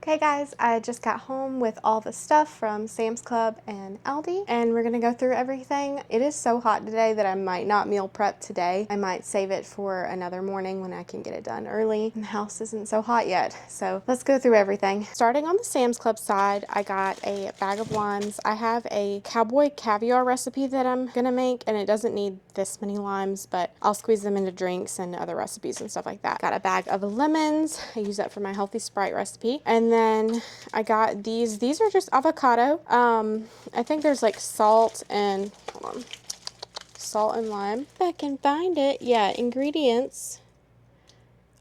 Okay guys, I just got home with all the stuff from Sam's Club and Aldi, and we're gonna go through everything. It is so hot today that I might not meal prep today. I might save it for another morning when I can get it done early and the house isn't so hot yet. So let's go through everything. Starting on the Sam's Club side, I got a bag of limes. I have a Cowboy Caviar recipe that I'm gonna make, and it doesn't need this many limes, but I'll squeeze them into drinks and other recipes and stuff like that. Got a bag of lemons. I use that for my healthy Sprite recipe. And then I got these are just avocado. I think there's like salt and, hold on, salt and lime. If I can find it. Yeah, ingredients: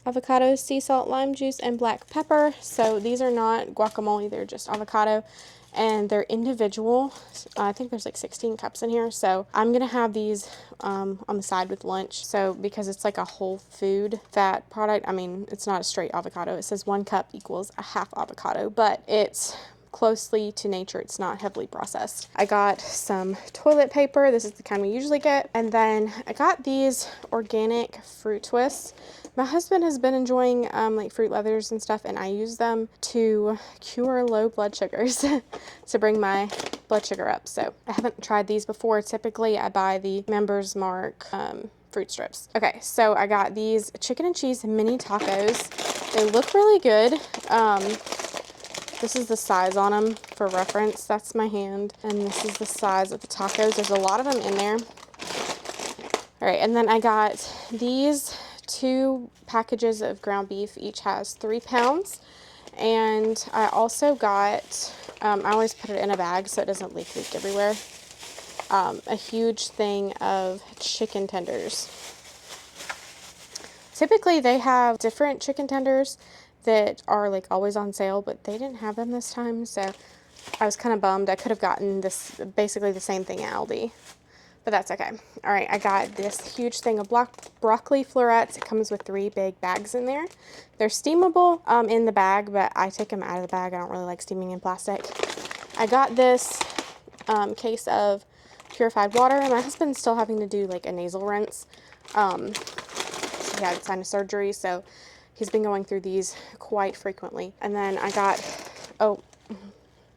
avocado, sea salt, lime juice, and black pepper. So these are not guacamole, they're just avocado. And they're individual. I think there's like 16 cups in here. So I'm going to have these on the side with lunch. So because it's like a whole food fat product, I mean, it's not a straight avocado. It says 1 cup equals a half avocado, but it's closely to nature. It's not heavily processed. I got some toilet paper. This is the kind we usually get. And then I got these organic fruit twists. My husband has been enjoying like fruit leathers and stuff, and I use them to cure low blood sugars to bring my blood sugar up. So I haven't tried these before. Typically I buy the Members Mark fruit strips. Okay, so I got these chicken and cheese mini tacos. They look really good. This is the size on them for reference. That's my hand. And this is the size of the tacos. There's a lot of them in there. All right, and then I got these 2 packages of ground beef. Each has 3 pounds. And I also got, I always put it in a bag so it doesn't leak everywhere, a huge thing of chicken tenders. Typically they have different chicken tenders that are like always on sale, but they didn't have them this time, so I was kind of bummed. I could have gotten this, basically the same thing at Aldi, but that's okay. All right, I got this huge thing of broccoli florets. It comes with 3 big bags in there. They're steamable in the bag, but I take them out of the bag. I don't really like steaming in plastic. I got this case of purified water, and my husband's still having to do like a nasal rinse. He had sinus surgery, so he's been going through these quite frequently. And then I got, oh,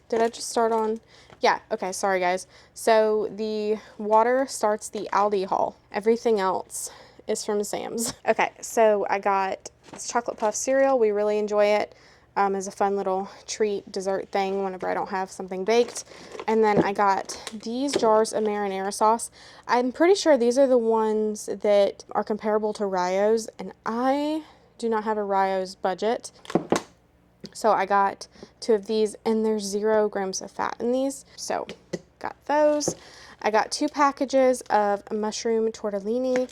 did I just start on? Yeah, okay, sorry guys. So the water starts the Aldi haul. Everything else is from Sam's. Okay, so I got this chocolate puff cereal. We really enjoy it as a fun little treat dessert thing whenever I don't have something baked. And then I got these jars of marinara sauce. I'm pretty sure these are the ones that are comparable to Ryo's, and I do not have a Ryo's budget. So I got 2 of these, and there's 0 grams of fat in these. So got those. I got 2 packages of mushroom tortellini.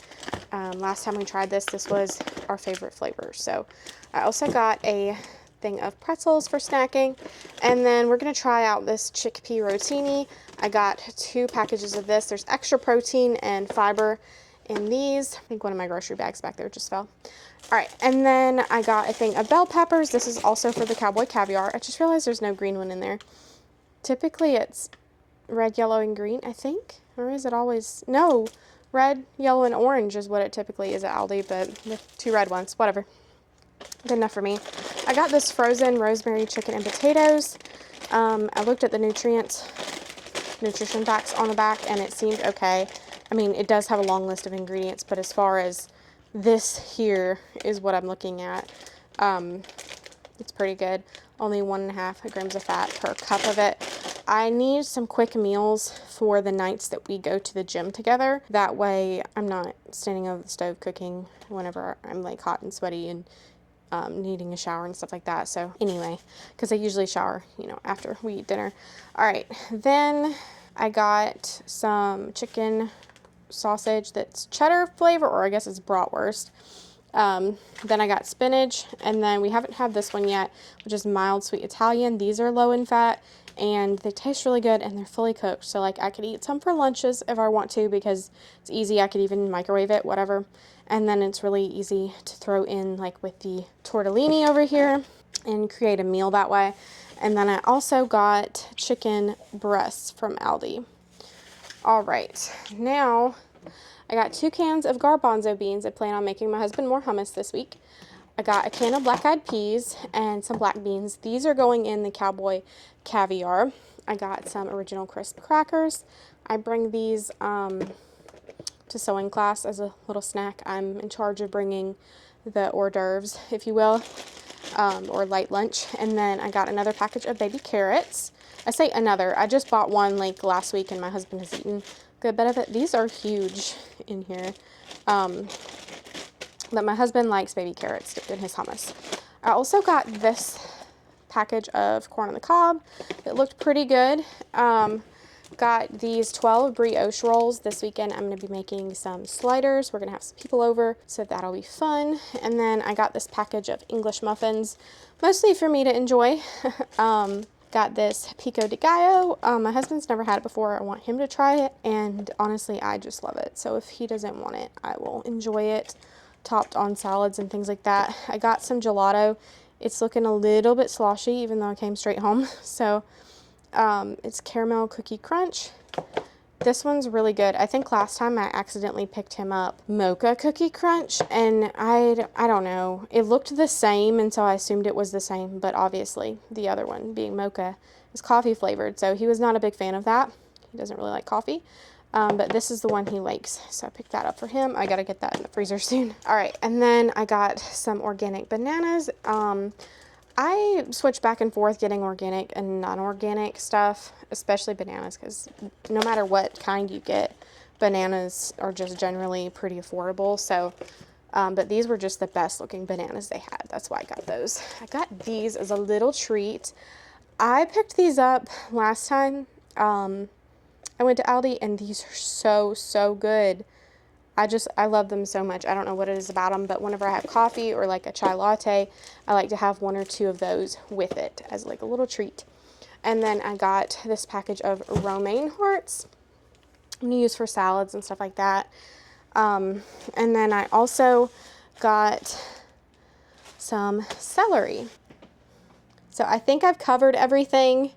Last time we tried this was our favorite flavor. So I also got a thing of pretzels for snacking. And then we're going to try out this chickpea rotini. I got 2 packages of this. There's extra protein and fiber in these. I think one of my grocery bags back there just fell. All right, and then I got a thing of bell peppers. This is also for the Cowboy Caviar. I just realized there's no green one in there. Typically it's red, yellow, and green, I think. Or is it always? No, red, yellow, and orange is what it typically is at Aldi, but with 2 red ones, whatever. Good enough for me. I got this frozen rosemary chicken and potatoes. I looked at the nutrition facts on the back, and it seemed okay. I mean, it does have a long list of ingredients, but as far as this here is what I'm looking at, it's pretty good. Only 1.5 grams of fat per cup of it. I need some quick meals for the nights that we go to the gym together. That way I'm not standing over the stove cooking whenever I'm like hot and sweaty and needing a shower and stuff like that. So anyway, because I usually shower, you know, after we eat dinner. All right, then I got some chicken sausage that's cheddar flavor, or I guess it's bratwurst. Then I got spinach, and then we haven't had this one yet, which is mild sweet Italian. These are low in fat, and they taste really good, and they're fully cooked. So like I could eat some for lunches if I want to, because it's easy. I could even microwave it, whatever. And then it's really easy to throw in like with the tortellini over here and create a meal that way. And then I also got chicken breasts from Aldi. All right, now I got 2 cans of garbanzo beans. I plan on making my husband more hummus this week. I got a can of black-eyed peas and some black beans. These are going in the Cowboy Caviar. I got some Original Crisp crackers. I bring these to sewing class as a little snack. I'm in charge of bringing the hors d'oeuvres, if you will, or light lunch. And then I got another package of baby carrots. I say another. I just bought one like last week and my husband has eaten a good bit of it. These are huge in here. But my husband likes baby carrots dipped in his hummus. I also got this package of corn on the cob. It looked pretty good. Got these 12 brioche rolls. This weekend I'm going to be making some sliders. We're going to have some people over, so that'll be fun. And then I got this package of English muffins, mostly for me to enjoy. Got this pico de gallo. My husband's never had it before. I want him to try it, and honestly, I just love it. So if he doesn't want it, I will enjoy it, topped on salads and things like that. I got some gelato. It's looking a little bit sloshy, even though I came straight home. So it's caramel cookie crunch. This one's really good. I think last time I accidentally picked him up mocha cookie crunch, and I don't know. It looked the same, and so I assumed it was the same, but obviously the other one, being mocha, is coffee flavored, so he was not a big fan of that. He doesn't really like coffee. But this is the one he likes, so I picked that up for him. I gotta get that in the freezer soon. All right, and then I got some organic bananas. I switch back and forth getting organic and non-organic stuff, especially bananas, because no matter what kind you get, bananas are just generally pretty affordable. So, but these were just the best looking bananas they had. That's why I got those. I got these as a little treat. I picked these up last time. I went to Aldi, and these are so good. I love them so much. I don't know what it is about them, but whenever I have coffee or like a chai latte, I like to have one or two of those with it as like a little treat. And then I got this package of romaine hearts I'm going to use for salads and stuff like that. And then I also got some celery. So I think I've covered everything.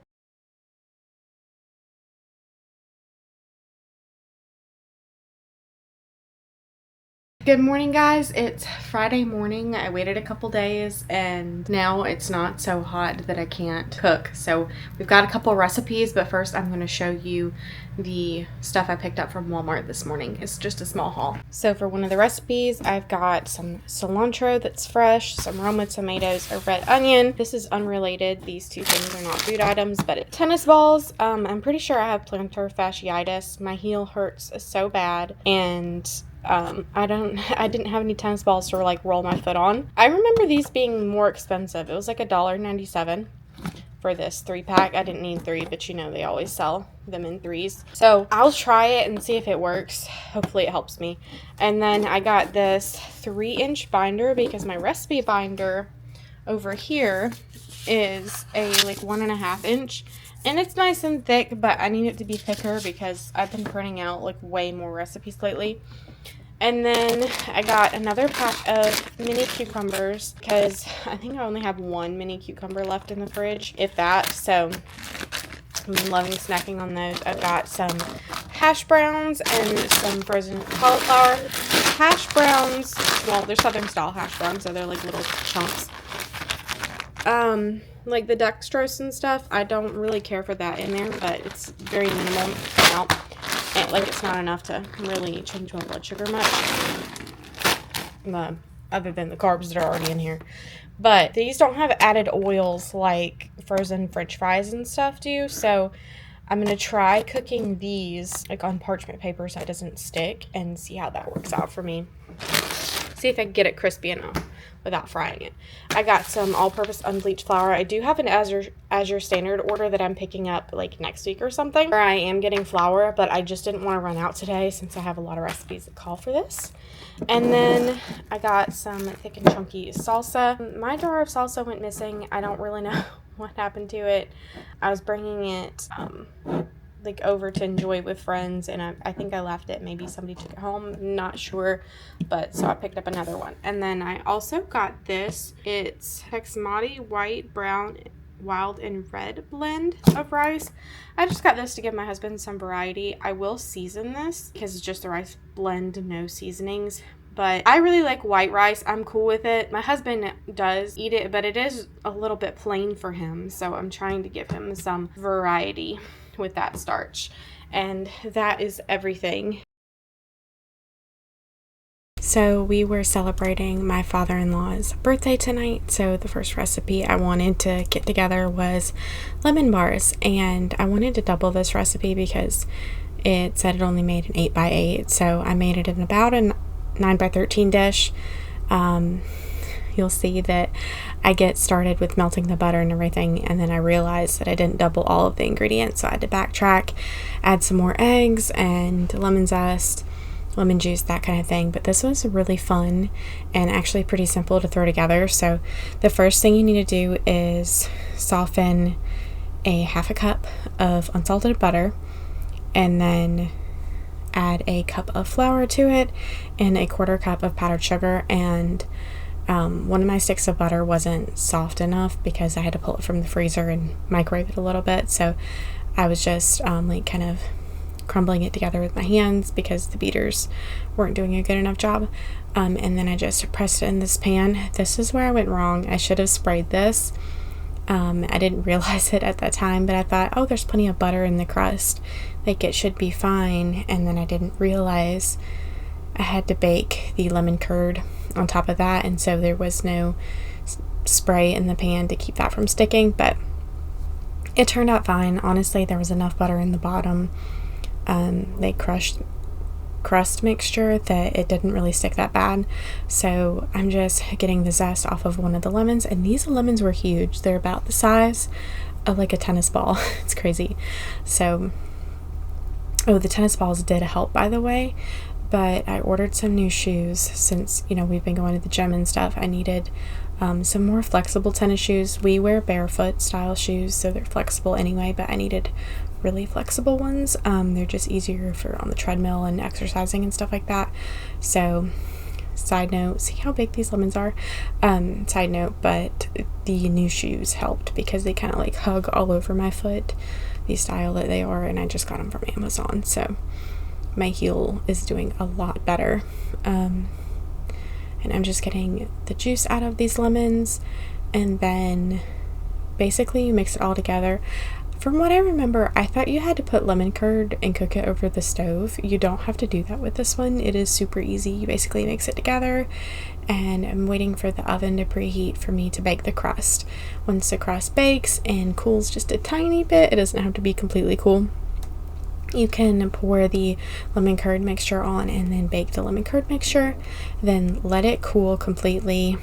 Good morning, guys. It's Friday morning. I waited a couple days and now it's not so hot that I can't cook. So we've got a couple recipes, but first I'm going to show you the stuff I picked up from Walmart this morning. It's just a small haul. So for one of the recipes, I've got some cilantro that's fresh, some Roma tomatoes, a red onion. This is unrelated. These two things are not food items, but tennis balls. I'm pretty sure I have plantar fasciitis. My heel hurts so bad, and I didn't have any tennis balls to like roll my foot on. I remember these being more expensive. It was like $1.97 for this 3-pack. I didn't need 3, but you know they always sell them in 3s. So I'll try it and see if it works. Hopefully it helps me. And then I got this 3-inch binder because my recipe binder over here is a like 1.5 inch. And it's nice and thick, but I need it to be thicker because I've been printing out like way more recipes lately. And then I got another pack of mini cucumbers because I think I only have one mini cucumber left in the fridge, if that. So I'm loving snacking on those. I've got some hash browns and some frozen cauliflower. Hash browns, well, they're Southern style hash browns, so they're like little chunks. Like the dextrose and stuff, I don't really care for that in there, but it's very minimal amount. And like it's not enough to really change my blood sugar much, other than the carbs that are already in here. But these don't have added oils like frozen French fries and stuff do, so I'm going to try cooking these like on parchment paper so it doesn't stick and see how that works out for me. See if I can get it crispy enough without frying it. I got some all-purpose unbleached flour. I do have an Azure Standard order that I'm picking up like next week or something, where I am getting flour, but I just didn't want to run out today since I have a lot of recipes that call for this. And then I got some thick and chunky salsa. My jar of salsa went missing. I don't really know what happened to it. I was bringing it like over to enjoy with friends, and I think I left it. Maybe somebody took it home, not sure, but so I picked up another one. And then I also got this. It's Hexmati white, brown, wild, and red blend of rice. I just got this to give my husband some variety. I will season this because it's just the rice blend, no seasonings, But I really like white rice. I'm cool with it. My husband does eat it, but it is a little bit plain for him. So I'm trying to give him some variety with that starch. And that is everything. So we were celebrating my father-in-law's birthday tonight. So the first recipe I wanted to get together was lemon bars. And I wanted to double this recipe because it said it only made an 8x8. So I made it in about a 9x13 dish. You'll see that I get started with melting the butter and everything, and then I realized that I didn't double all of the ingredients, so I had to backtrack, add some more eggs and lemon zest, lemon juice, that kind of thing. But this was really fun and actually pretty simple to throw together. So the first thing you need to do is soften a half a cup of unsalted butter, and then add a cup of flour to it and a quarter cup of powdered sugar. And one of my sticks of butter wasn't soft enough because I had to pull it from the freezer and microwave it a little bit, so I was just like kind of crumbling it together with my hands because the beaters weren't doing a good enough job. And then I just pressed it in this pan. This is where I went wrong. I should have sprayed this. I didn't realize it at that time, but I thought, oh, there's plenty of butter in the crust, like it should be fine. And then I didn't realize I had to bake the lemon curd on top of that, and so there was no spray in the pan to keep that from sticking, but it turned out fine. Honestly, there was enough butter in the bottom, they crust mixture, that it didn't really stick that bad. So I'm just getting the zest off of one of the lemons, and these lemons were huge. They're about the size of like a tennis ball. It's crazy. So, oh, the tennis balls did help, by the way, but I ordered some new shoes since, you know, we've been going to the gym and stuff. I needed some more flexible tennis shoes. We wear barefoot style shoes, so they're flexible anyway, but I needed really flexible ones. They're just easier for on the treadmill and exercising and stuff like that. So side note, see how big these lemons are? Side note, but the new shoes helped because they kind of like hug all over my foot, the style that they are, and I just got them from Amazon. So my heel is doing a lot better. And I'm just getting the juice out of these lemons, and then basically you mix it all together. From what I remember, I thought you had to put lemon curd and cook it over the stove. You don't have to do that with this one. It is super easy. You basically mix it together, and I'm waiting for the oven to preheat for me to bake the crust. Once the crust bakes and cools just a tiny bit, it doesn't have to be completely cool, you can pour the lemon curd mixture on and then bake the lemon curd mixture, then let it cool completely,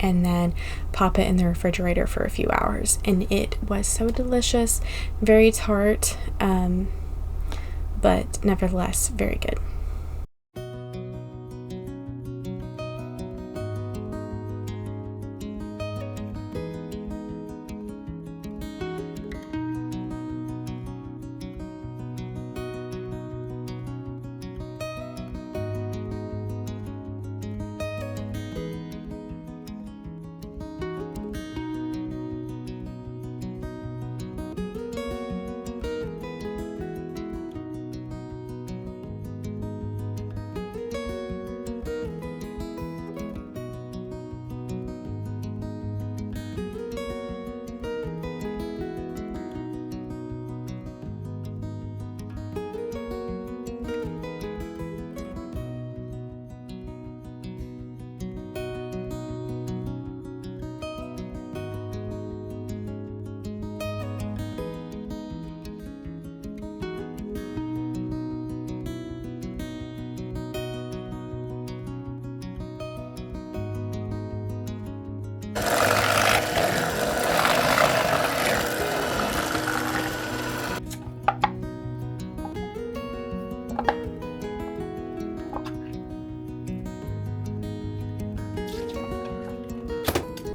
and then pop it in the refrigerator for a few hours. And it was so delicious, very tart, but nevertheless very good.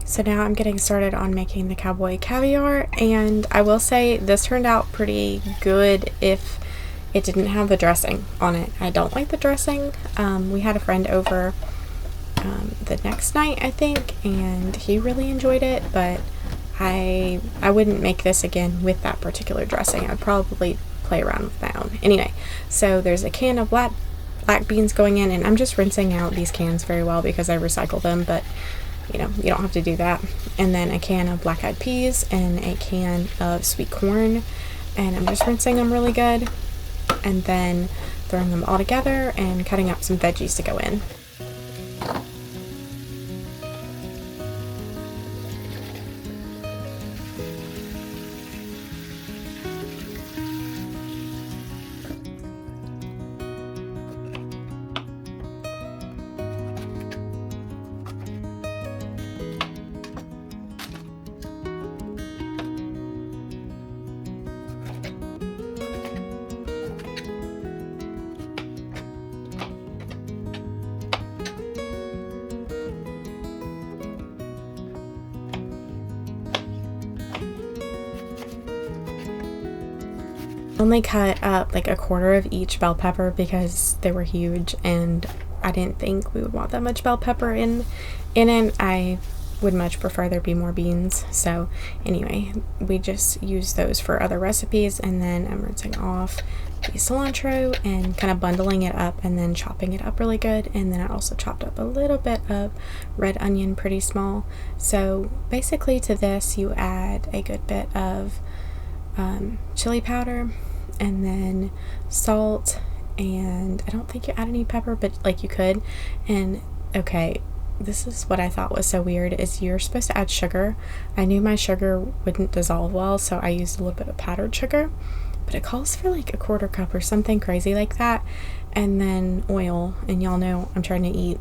So now I'm getting started on making the Cowboy Caviar, and I will say this turned out pretty good if it didn't have the dressing on it. I don't like the dressing. We had a friend over the next night, I think, and he really enjoyed it, but I wouldn't make this again with that particular dressing. I'd probably play around with my own. Anyway, so there's a can of black black beans going in, and I'm just rinsing out these cans very well because I recycle them, but you know, you don't have to do that. And then a can of black-eyed peas and a can of sweet corn, and I'm just rinsing them really good, and then throwing them all together and cutting up some veggies to go in. Only cut up like a quarter of each bell pepper because they were huge, and I didn't think we would want that much bell pepper in it. I would much prefer there be more beans. So anyway, we just use those for other recipes, and then I'm rinsing off the cilantro and kind of bundling it up and then chopping it up really good. And then I also chopped up a little bit of red onion pretty small. So basically to this you add a good bit of chili powder, and then salt, and I don't think you add any pepper, but like you could. And okay, this is what I thought was so weird, is you're supposed to add sugar. I knew my sugar wouldn't dissolve well, so I used a little bit of powdered sugar, but it calls for like a quarter cup or something crazy like that. And then oil, and y'all know I'm trying to eat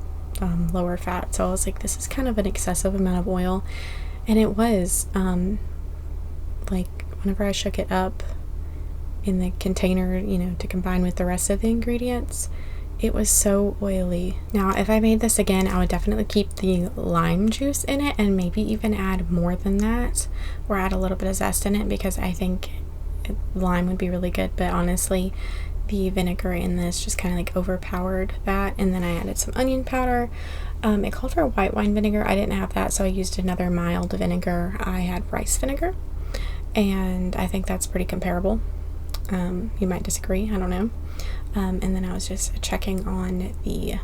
lower fat, so I was like, this is kind of an excessive amount of oil. And it was like whenever I shook it up in the container, you know, to combine with the rest of the ingredients, it was so oily. Now if I made this again, I would definitely keep the lime juice in it and maybe even add more than that, or add a little bit of zest in it, because I think lime would be really good. But honestly, the vinegar in this just kind of like overpowered that. And then I added some onion powder. It called for white wine vinegar. I didn't have that, so I used another mild vinegar. I had rice vinegar, and I think that's pretty comparable. You might disagree, I don't know. And then I was just checking on the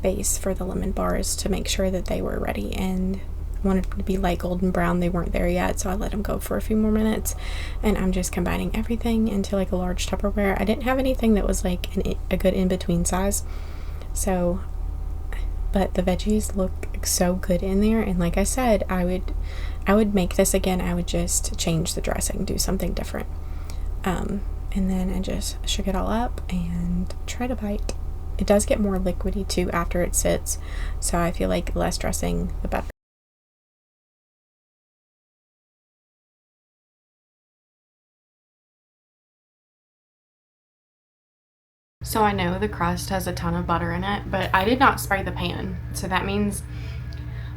base for the lemon bars to make sure that they were ready, and wanted them to be light golden brown. They weren't there yet, so I let them go for a few more minutes. And I'm just combining everything into like a large Tupperware. I didn't have anything that was like a good in-between size, so, but the veggies look so good in there. And like I said, I would make this again. I would just change the dressing, do something different. And then I just shook it all up and try to bite. It does get more liquidy too after it sits, so I feel like the less dressing, the better. So I know the crust has a ton of butter in it, but I did not spray the pan. So that means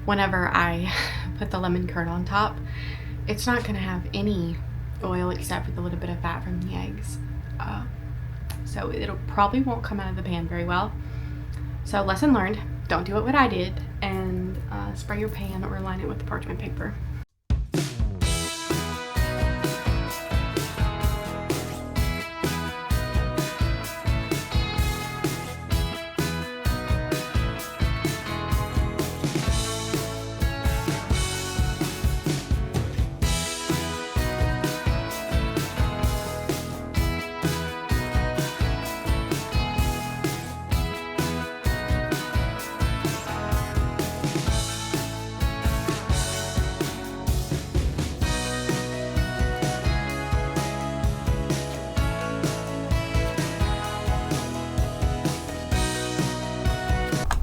whenever I put the lemon curd on top, it's not gonna have any oil except for the little bit of fat from the eggs. So it'll probably won't come out of the pan very well. So lesson learned, don't do it what I did, and spray your pan or line it with the parchment paper.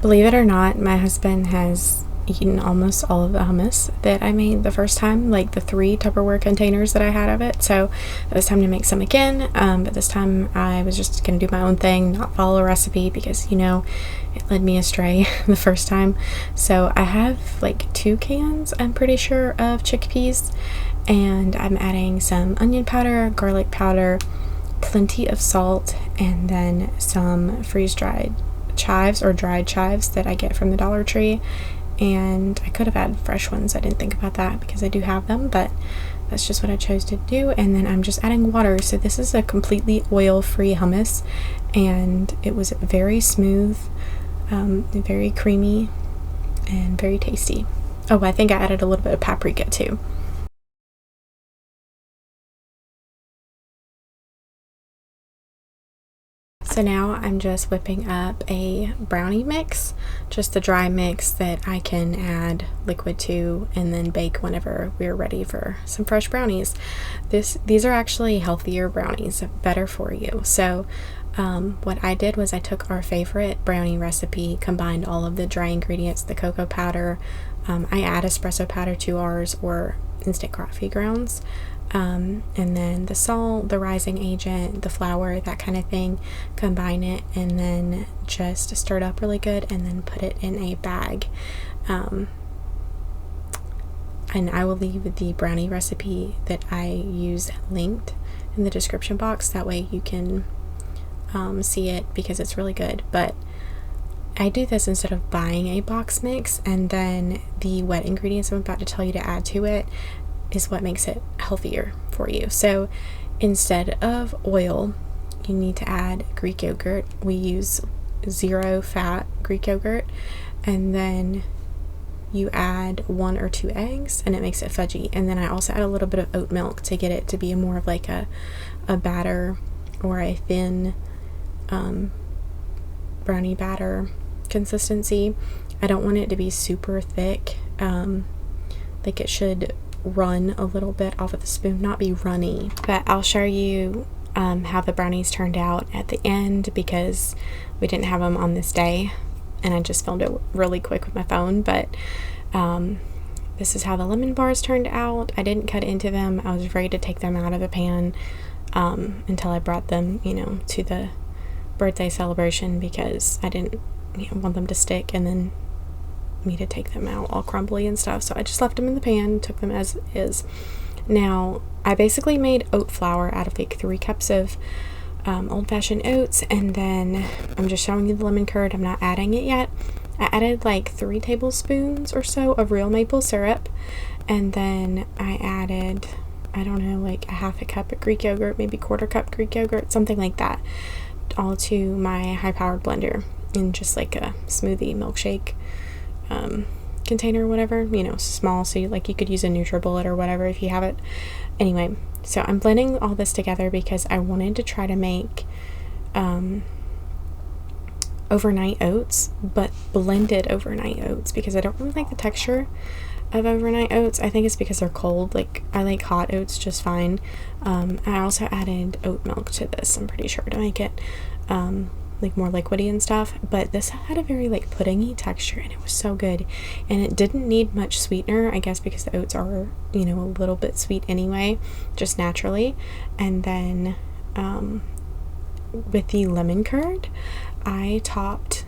Believe it or not, my husband has eaten almost all of the hummus that I made the first time, like the 3 Tupperware containers that I had of it. So it was time to make some again, but this time I was just gonna do my own thing, not follow a recipe, because you know it led me astray the first time. So I have like 2 cans, I'm pretty sure, of chickpeas, and I'm adding some onion powder, garlic powder, plenty of salt, and then some freeze-dried chives or dried chives that I get from the Dollar Tree. And I could have added fresh ones. I didn't think about that because I do have them, but that's just what I chose to do. And then I'm just adding water. So this is a completely oil-free hummus, and it was very smooth, very creamy, and very tasty. Oh, I think I added a little bit of paprika too. So now I'm just whipping up a brownie mix, just the dry mix that I can add liquid to and then bake whenever we're ready for some fresh brownies. These are actually healthier brownies, better for you. So what I did was I took our favorite brownie recipe, combined all of the dry ingredients, the cocoa powder, I add espresso powder to ours, or instant coffee grounds, and then the salt, the rising agent, the flour, that kind of thing, combine it, and then just stir it up really good, and then put it in a bag. And I will leave the brownie recipe that I use linked in the description box, that way you can see it, because it's really good. But I do this instead of buying a box mix, and then the wet ingredients I'm about to tell you to add to it is what makes it healthier for you. So instead of oil, you need to add Greek yogurt. We use 0 fat Greek yogurt, and then you add 1 or 2 eggs, and it makes it fudgy. And then I also add a little bit of oat milk to get it to be more of like a batter, or a thin brownie batter consistency. I don't want it to be super thick. Like, it should run a little bit off of the spoon, not be runny. But I'll show you how the brownies turned out at the end, because we didn't have them on this day and I just filmed it really quick with my phone. But this is how the lemon bars turned out. I didn't cut into them. I was ready to take them out of the pan until I brought them, to the birthday celebration, because I didn't want them to stick and then me to take them out all crumbly and stuff. So I just left them in the pan, took them as is. Now I basically made oat flour out of like 3 cups of old-fashioned oats, and then I'm just showing you the lemon curd. I'm not adding it yet. I added like 3 tablespoons or so of real maple syrup, and then I added, I don't know, like a half a cup of Greek yogurt, maybe 1/4 cup Greek yogurt, something like that, all to my high-powered blender in just like a smoothie milkshake container or whatever, small, so you could use a NutriBullet or whatever if you have it. Anyway, so I'm blending all this together because I wanted to try to make overnight oats, but blended overnight oats, because I don't really like the texture of overnight oats. I think it's because they're cold. Like, I like hot oats just fine. I also added oat milk to this, I'm pretty sure, to make it like more liquidy and stuff. But this had a very like puddingy texture, and it was so good. And it didn't need much sweetener, I guess, because the oats are, a little bit sweet anyway, just naturally. And then with the lemon curd, I topped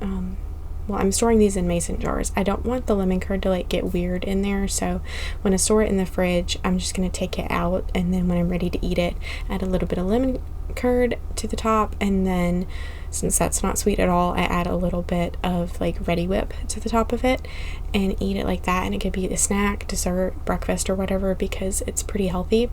well, I'm storing these in mason jars. I don't want the lemon curd to like get weird in there, so when I store it in the fridge, I'm just going to take it out, and then when I'm ready to eat it, add a little bit of lemon curd to the top, and then since that's not sweet at all, I add a little bit of like Ready Whip to the top of it and eat it like that. And it could be a snack, dessert, breakfast, or whatever, because it's pretty healthy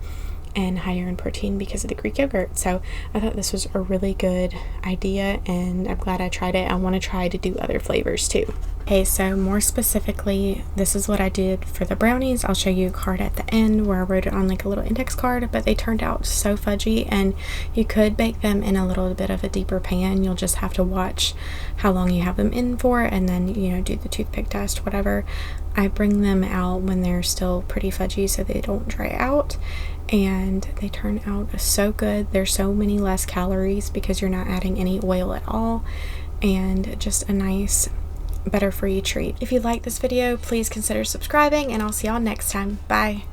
and higher in protein because of the Greek yogurt. So I thought this was a really good idea, and I'm glad I tried it. I want to try to do other flavors too. Okay, so more specifically, this is what I did for the brownies. I'll show you a card at the end where I wrote it on like a little index card, but they turned out so fudgy, and you could bake them in a little bit of a deeper pan. You'll just have to watch how long you have them in for, and then, do the toothpick test, whatever. I bring them out when they're still pretty fudgy so they don't dry out, and they turn out so good. There's so many less calories because you're not adding any oil at all, and just a nice, better for you treat. If you like this video, please consider subscribing, and I'll see y'all next time. Bye.